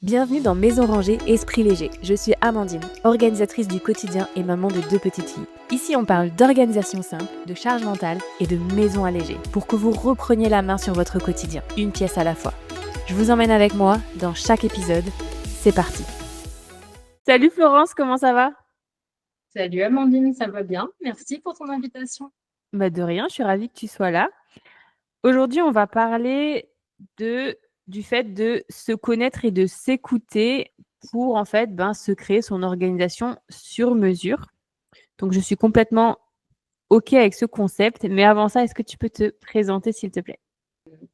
Bienvenue dans Maison Rangée Esprit Léger. Je suis Amandine, organisatrice du quotidien et maman de 2 petites filles. Ici, on parle d'organisation simple, de charge mentale et de maison allégée pour que vous repreniez la main sur votre quotidien, une pièce à la fois. Je vous emmène avec moi dans chaque épisode. C'est parti. Salut Florence, comment ça va? Salut Amandine, ça va bien? Merci pour ton invitation. De rien, je suis ravie que tu sois là. Aujourd'hui, on va parler du fait de se connaître et de s'écouter pour en fait se créer son organisation sur mesure. Donc, je suis complètement OK avec ce concept. Mais avant ça, est-ce que tu peux te présenter, s'il te plaît?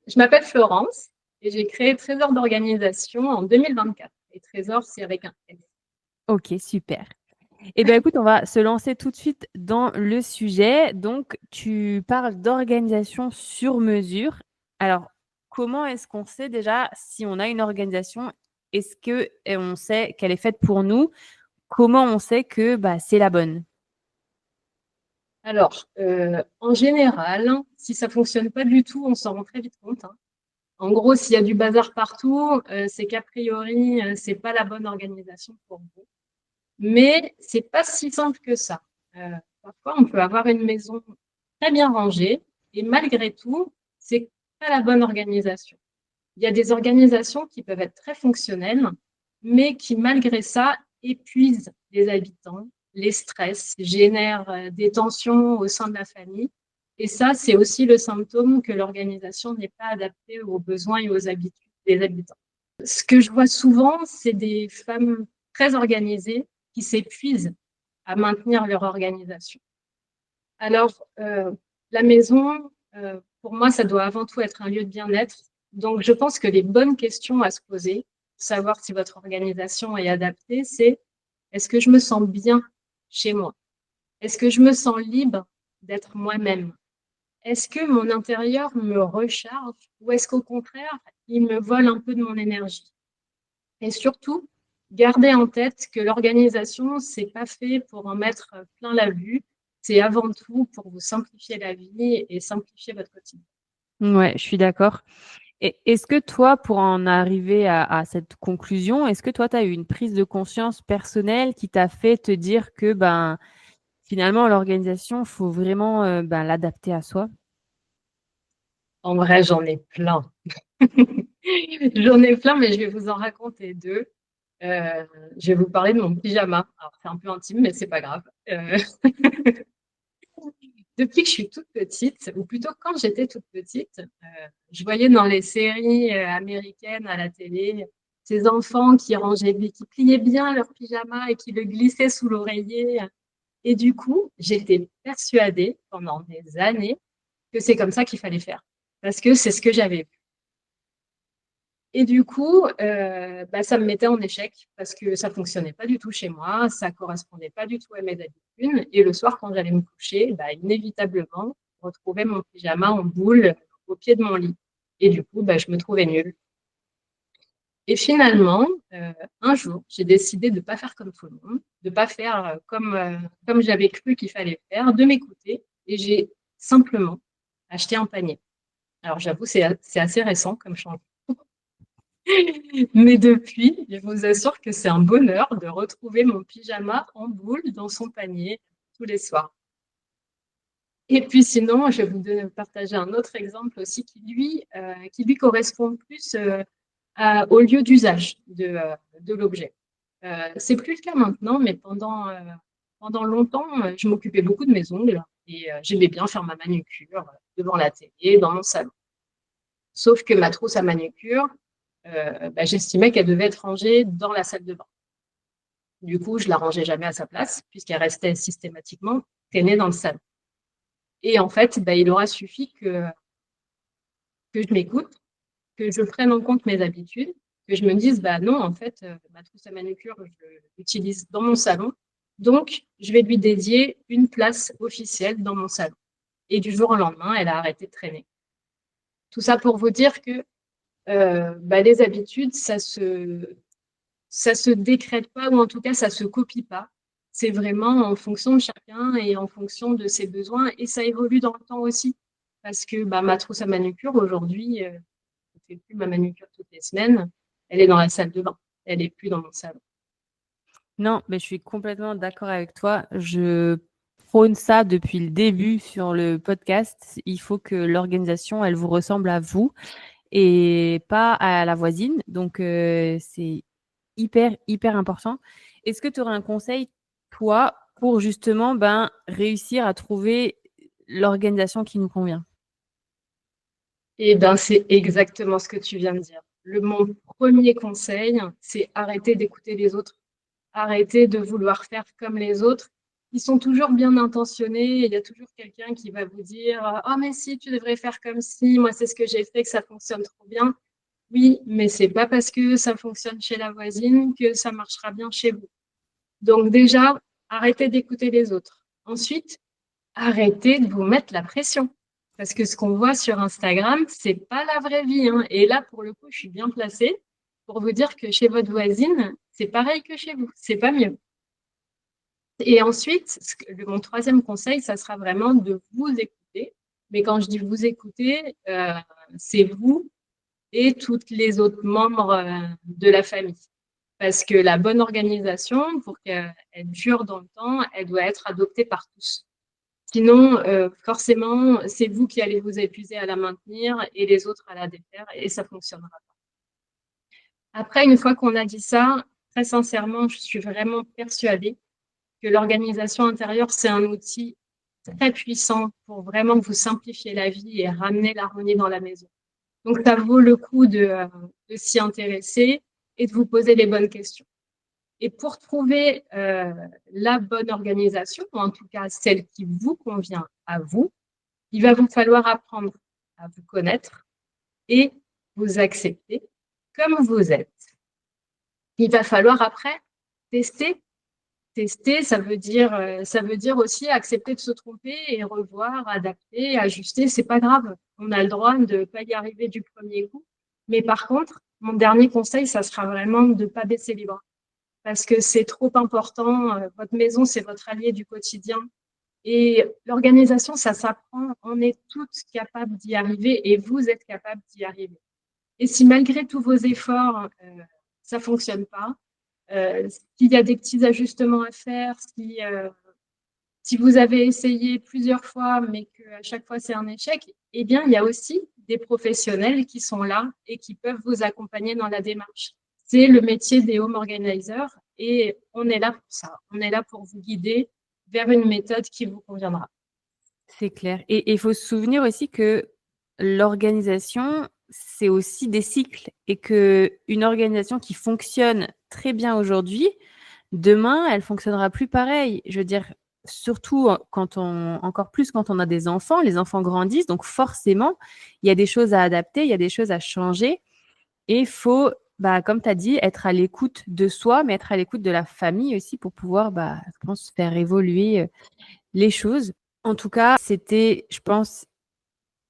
Je m'appelle Florence et j'ai créé Trésor d'organisation en 2024. Et Trésor, c'est avec un S. OK, super. Eh bien, écoute, on va se lancer tout de suite dans le sujet. Donc, tu parles d'organisation sur mesure. Alors, comment est-ce qu'on sait déjà si on a une organisation? Est-ce que on sait qu'elle est faite pour nous? Comment on sait que c'est la bonne? Alors, en général, si ça fonctionne pas du tout, on s'en rend très vite compte, hein. En gros, s'il y a du bazar partout, c'est qu'a priori, c'est pas la bonne organisation pour vous. Mais c'est pas si simple que ça. Parfois, on peut avoir une maison très bien rangée et malgré tout, c'est pas la bonne organisation. Il y a des organisations qui peuvent être très fonctionnelles, mais qui, malgré ça, épuisent les habitants, les stress, génèrent des tensions au sein de la famille. Et ça, c'est aussi le symptôme que l'organisation n'est pas adaptée aux besoins et aux habitudes des habitants. Ce que je vois souvent, c'est des femmes très organisées qui s'épuisent à maintenir leur organisation. Alors, la maison, pour moi, ça doit avant tout être un lieu de bien-être. Donc, je pense que les bonnes questions à se poser, pour savoir si votre organisation est adaptée, c'est est-ce que je me sens bien chez moi? Est-ce que je me sens libre d'être moi-même? Est-ce que mon intérieur me recharge ou est-ce qu'au contraire, il me vole un peu de mon énergie? Et surtout, gardez en tête que l'organisation, c'est pas fait pour en mettre plein la vue. C'est avant tout pour vous simplifier la vie et simplifier votre quotidien. Ouais, je suis d'accord. Et est-ce que toi, pour en arriver à cette conclusion, est-ce que toi, tu as eu une prise de conscience personnelle qui t'a fait te dire que finalement, l'organisation, faut vraiment l'adapter à soi? En vrai, j'en ai plein. J'en ai plein, mais je vais vous en raconter deux. Euh, je vais vous parler de mon pyjama. Alors, c'est un peu intime, mais c'est pas grave. Depuis que je suis toute petite, ou plutôt quand j'étais toute petite, je voyais dans les séries américaines à la télé ces enfants qui pliaient bien leur pyjama et qui le glissaient sous l'oreiller. Et du coup, j'étais persuadée pendant des années que c'est comme ça qu'il fallait faire, parce que c'est ce que j'avais vu. Et du coup, ça me mettait en échec parce que ça fonctionnait pas du tout chez moi, ça correspondait pas du tout à mes habitudes. Et le soir, quand j'allais me coucher, inévitablement, je retrouvais mon pyjama en boule au pied de mon lit. Et du coup, je me trouvais nulle. Et finalement, un jour, j'ai décidé de ne pas faire comme tout le monde, de ne pas faire comme j'avais cru qu'il fallait faire, de m'écouter. Et j'ai simplement acheté un panier. Alors j'avoue, c'est assez récent comme changement. Mais depuis, je vous assure que c'est un bonheur de retrouver mon pyjama en boule dans son panier tous les soirs. Et puis sinon, je vais partager un autre exemple aussi qui lui correspond plus au lieu d'usage de l'objet. C'est plus le cas maintenant, mais pendant longtemps, je m'occupais beaucoup de mes ongles et j'aimais bien faire ma manucure devant la télé, dans mon salon. Sauf que ma trousse à manucure, j'estimais qu'elle devait être rangée dans la salle de bain. Du coup, je la rangeais jamais à sa place, puisqu'elle restait systématiquement traînée dans le salon. Et en fait, il aura suffi que je m'écoute, que je prenne en compte mes habitudes, que je me dise, non, en fait, ma trousse à manucure, je l'utilise dans mon salon. Donc, je vais lui dédier une place officielle dans mon salon. Et du jour au lendemain, elle a arrêté de traîner. Tout ça pour vous dire que les habitudes, ça se décrète pas, ou en tout cas, ça se copie pas. C'est vraiment en fonction de chacun et en fonction de ses besoins. Et ça évolue dans le temps aussi. Parce que ma trousse à manucure, aujourd'hui, je ne fais plus ma manucure toutes les semaines. Elle est dans la salle de bain. elle est plus dans mon salon. Non, mais je suis complètement d'accord avec toi. Je prône ça depuis le début sur le podcast. Il faut que l'organisation, elle vous ressemble à vous et pas à la voisine. Donc, c'est hyper, hyper important. Est-ce que tu aurais un conseil, toi, pour justement réussir à trouver l'organisation qui nous convient? Et ben, c'est exactement ce que tu viens de dire. Mon premier conseil, c'est arrêter d'écouter les autres. Arrêtez de vouloir faire comme les autres. Ils sont toujours bien intentionnés. Il y a toujours quelqu'un qui va vous dire oh, mais si, tu devrais faire comme si. Moi, c'est ce que j'ai fait, que ça fonctionne trop bien. Oui, mais c'est pas parce que ça fonctionne chez la voisine que ça marchera bien chez vous. Donc, déjà, arrêtez d'écouter les autres. Ensuite, arrêtez de vous mettre la pression. Parce que ce qu'on voit sur Instagram, c'est pas la vraie vie, hein. Et là, pour le coup, je suis bien placée pour vous dire que chez votre voisine, c'est pareil que chez vous. C'est pas mieux. Et ensuite, mon troisième conseil, ça sera vraiment de vous écouter. Mais quand je dis vous écouter, c'est vous et toutes les autres membres de la famille. Parce que la bonne organisation, pour qu'elle dure dans le temps, elle doit être adoptée par tous. Sinon, forcément, c'est vous qui allez vous épuiser à la maintenir et les autres à la défaire et ça ne fonctionnera pas. Après, une fois qu'on a dit ça, très sincèrement, je suis vraiment persuadée que l'organisation intérieure, c'est un outil très puissant pour vraiment vous simplifier la vie et ramener l'harmonie dans la maison. Donc, ça vaut le coup de s'y intéresser et de vous poser les bonnes questions. Et pour trouver la bonne organisation, ou en tout cas celle qui vous convient à vous, il va vous falloir apprendre à vous connaître et vous accepter comme vous êtes. Il va falloir après tester. Tester, ça veut dire aussi accepter de se tromper et revoir, adapter, ajuster. C'est pas grave. On a le droit de ne pas y arriver du premier coup. Mais par contre, mon dernier conseil, ça sera vraiment de ne pas baisser les bras. Parce que c'est trop important. Votre maison, c'est votre allié du quotidien. Et l'organisation, ça s'apprend. On est toutes capables d'y arriver et vous êtes capables d'y arriver. Et si malgré tous vos efforts, ça ne fonctionne pas, s'il y a des petits ajustements à faire, si vous avez essayé plusieurs fois, mais qu'à chaque fois c'est un échec, eh bien, il y a aussi des professionnels qui sont là et qui peuvent vous accompagner dans la démarche. C'est le métier des home organizers et on est là pour ça. On est là pour vous guider vers une méthode qui vous conviendra. C'est clair. Et il faut se souvenir aussi que l'organisation, c'est aussi des cycles et que une organisation qui fonctionne très bien aujourd'hui, demain, elle fonctionnera plus pareil. Je veux dire, surtout encore plus quand on a des enfants, les enfants grandissent, donc forcément, il y a des choses à adapter, il y a des choses à changer et il faut, comme tu as dit, être à l'écoute de soi, mais être à l'écoute de la famille aussi pour pouvoir, je pense, faire évoluer les choses. En tout cas, c'était, je pense,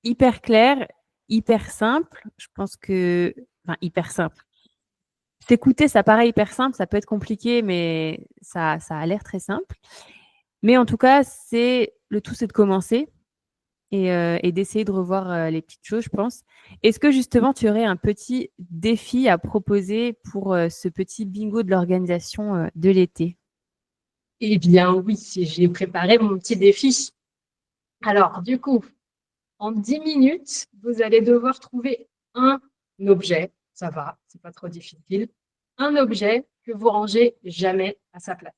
hyper clair, hyper simple. Je pense que, enfin, hyper simple. S'écouter, ça paraît hyper simple, ça peut être compliqué, mais ça a l'air très simple. Mais en tout cas, le tout, c'est de commencer et d'essayer de revoir les petites choses, je pense. Est-ce que justement, tu aurais un petit défi à proposer pour ce petit bingo de l'organisation de l'été? Eh bien oui, j'ai préparé mon petit défi. Alors, du coup, en 10 minutes, vous allez devoir trouver un objet, ça va, c'est pas trop difficile, un objet que vous rangez jamais à sa place.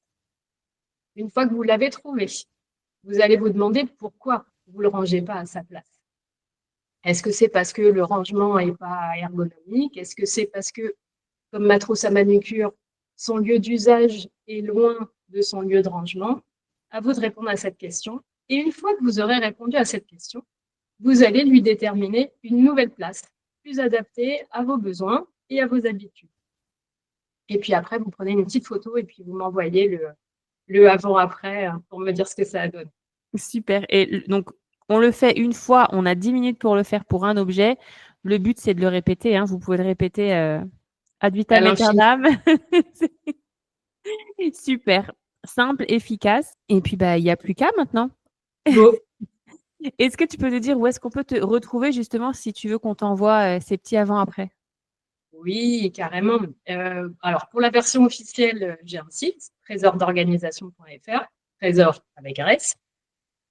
Une fois que vous l'avez trouvé, vous allez vous demander pourquoi vous ne le rangez pas à sa place. Est-ce que c'est parce que le rangement n'est pas ergonomique? Est-ce que c'est parce que, comme ma trousse à manucure, son lieu d'usage est loin de son lieu de rangement? À vous de répondre à cette question. Et une fois que vous aurez répondu à cette question, vous allez lui déterminer une nouvelle place, plus adaptée à vos besoins et à vos habitudes. Et puis après, vous prenez une petite photo et puis vous m'envoyez le avant-après pour me dire ce que ça a donné. Super. Et donc, on le fait une fois, on a 10 minutes pour le faire pour un objet. Le but, c'est de le répéter. Hein. Vous pouvez le répéter ad vitam aeternam. Super. Simple, efficace. Et puis, il n'y a plus qu'à maintenant. Bon. Est-ce que tu peux nous dire où est-ce qu'on peut te retrouver justement si tu veux qu'on t'envoie ces petits avant-après? Oui, carrément. Alors, pour la version officielle, j'ai un site, trésordorganisation.fr, trésor avec un S.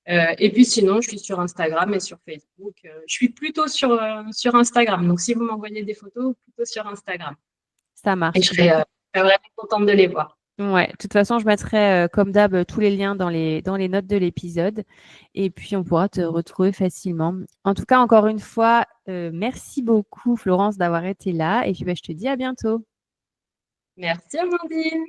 Et puis sinon, je suis sur Instagram et sur Facebook. Je suis plutôt sur Instagram. Donc, si vous m'envoyez des photos, plutôt sur Instagram. Ça Et marche. je serais vraiment contente de les voir. Ouais, de toute façon, je mettrai comme d'hab tous les liens dans les notes de l'épisode et puis on pourra te retrouver facilement. En tout cas, encore une fois, merci beaucoup Florence d'avoir été là et puis bah, je te dis à bientôt. Merci, Amandine.